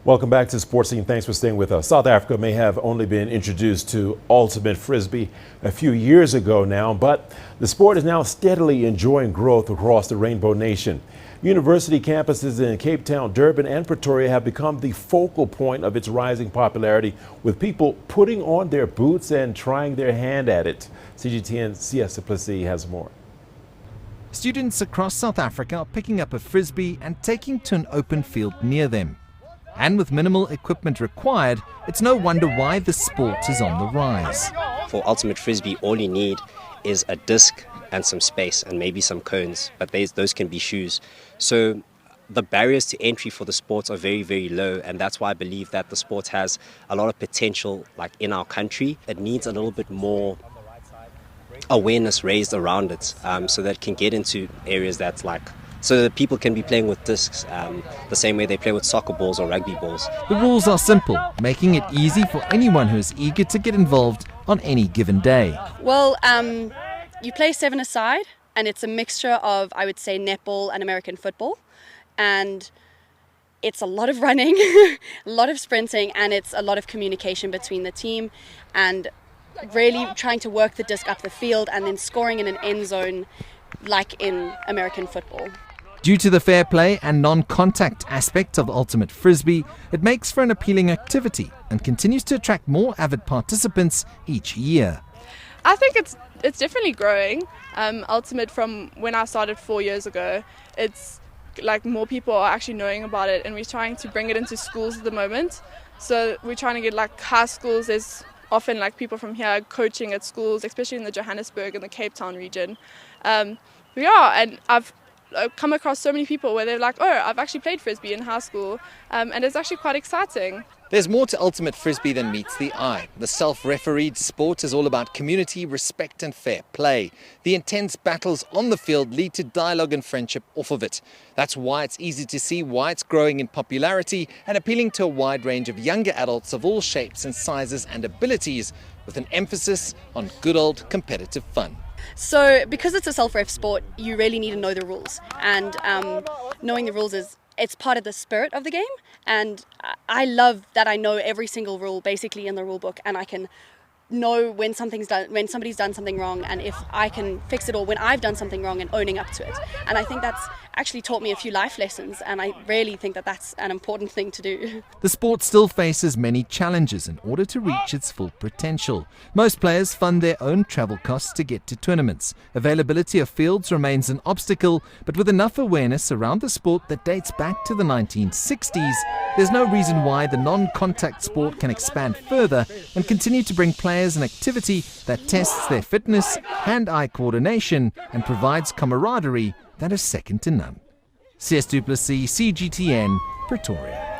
Welcome back to Sports Scene. Thanks for staying with us. South Africa may have only been introduced to ultimate frisbee a few years ago now, but the sport is now steadily enjoying growth across the Rainbow Nation. University campuses in Cape Town, Durban and Pretoria have become the focal point of its rising popularity, with people putting on their boots and trying their hand at it. CGTN CS Duplessis has more. Students across South Africa are picking up a frisbee and taking to an open field near them. And with minimal equipment required, it's no wonder why the sport is on the rise. For ultimate frisbee, all you need is a disc and some space and maybe some cones, but those can be shoes. So the barriers to entry for the sports are very, very low, and that's why I believe that the sport has a lot of potential in our country. It needs a little bit more awareness raised around it, so that it can get into areas so that people can be playing with discs the same way they play with soccer balls or rugby balls. The rules are simple, making it easy for anyone who is eager to get involved on any given day. Well, you play 7-a-side, and it's a mixture of, I would say, netball and American football. And it's a lot of running, a lot of sprinting, and it's a lot of communication between the team and really trying to work the disc up the field and then scoring in an end zone like in American football. Due to the fair play and non-contact aspect of ultimate frisbee, it makes for an appealing activity and continues to attract more avid participants each year. I think it's definitely growing. Ultimate, from when I started 4 years ago, it's like more people are actually knowing about it, and we're trying to bring it into schools at the moment. So we're trying to get high schools. There's often people from here coaching at schools, especially in the Johannesburg and the Cape Town region. And I've come across so many people where they're like, oh, I've actually played frisbee in high school, and it's actually quite exciting. There's more to ultimate frisbee than meets the eye. The self-refereed sport is all about community, respect and fair play. The intense battles on the field lead to dialogue and friendship off of it. That's why it's easy to see why it's growing in popularity and appealing to a wide range of younger adults of all shapes and sizes and abilities, with an emphasis on good old competitive fun. So because it's a self-ref sport, you really need to know the rules. And knowing the rules it's part of the spirit of the game. And I love that I know every single rule basically in the rule book, and I can know when somebody's done something wrong, and if I can fix it, or when I've done something wrong and owning up to it. And I think that's actually taught me a few life lessons, and I really think that that's an important thing to do. The sport still faces many challenges in order to reach its full potential. Most players fund their own travel costs to get to tournaments. Availability of fields remains an obstacle, but with enough awareness around the sport that dates back to the 1960s, there's no reason why the non-contact sport can expand further and continue to bring players an activity that tests their fitness, hand-eye coordination and provides camaraderie that is second to none. CS Duplessis, CGTN, Pretoria.